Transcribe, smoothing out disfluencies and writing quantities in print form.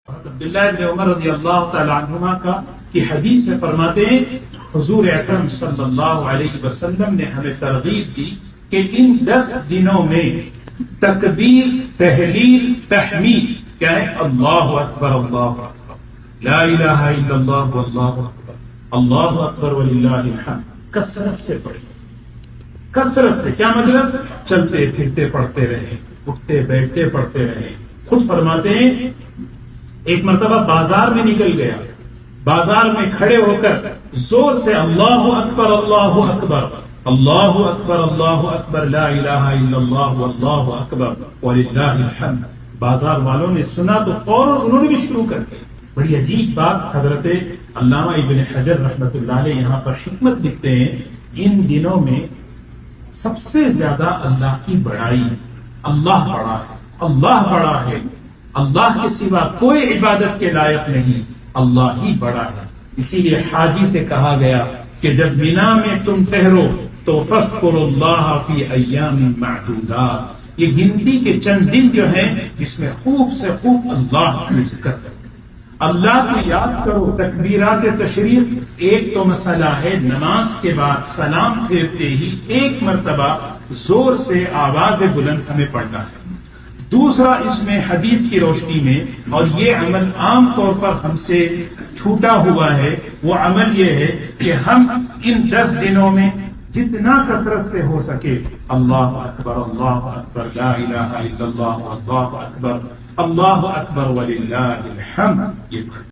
عبداللہ ابن عمر رضی اللہ تعالی عنہما کا کی حدیث میں فرماتے ہیں حضور اکرم صلی اللہ علیہ وسلم نے ہمیں ترغیب دی کہ ان 10 دنوں میں تکبیر، تحلیل، تحمید کیا ہے؟ اللہ اکبر اللہ اکبر، لا الہ الا اللہ واللہ اکبر، اللہ اکبر وللہ الحمد کثرت سے پڑھیں۔ کثرت سے کیا مطلب؟ چلتے پھرتے پڑھتے رہیں، اٹھتے بیٹھتے پڑھتے رہیں۔ خود فرماتے ہیں ایک مرتبہ بازار میں نکل گیا، بازار میں کھڑے ہو کر زور سے اللہ اکبر اللہ اکبر، اللہ اکبر اللہ اکبر، لا الہ الا اللہ واللہ اکبر وللہ الحمد۔ بازار والوں نے سنا تو فوراً انہوں نے بھی شروع کر دی۔ بڑی عجیب بات، حضرت علامہ ابن حجر رحمۃ اللہ علیہ یہاں پر حکمت لکھتے ہیں، ان دنوں میں سب سے زیادہ اللہ کی بڑائی، اللہ بڑا ہے، اللہ بڑا ہے، اللہ کے سوا کوئی عبادت کے لائق نہیں، اللہ ہی بڑا ہے۔ اسی لیے حاجی سے کہا گیا کہ جب مینا میں تم ٹھہرو تو فاذکروا اللہ فی ایام معدودات، یہ گنتی کے چند دن جو ہیں اس میں خوب سے خوب اللہ کا ذکر کرو، اللہ کو یاد کرو۔ تکبیرات تشریف ایک تو مسئلہ ہے، نماز کے بعد سلام پھیرتے ہی ایک مرتبہ زور سے آواز بلند ہمیں پڑھنا ہے۔ دوسرا اس میں حدیث کی روشنی میں، اور یہ عمل عام طور پر ہم سے چھوٹا ہوا ہے، وہ عمل یہ ہے کہ ہم ان 10 دنوں میں جتنا کثرت سے ہو سکے اللہ اکبر لا الہ الا اللہ اللہ اکبر وللہ الحمد یہ پڑھیں۔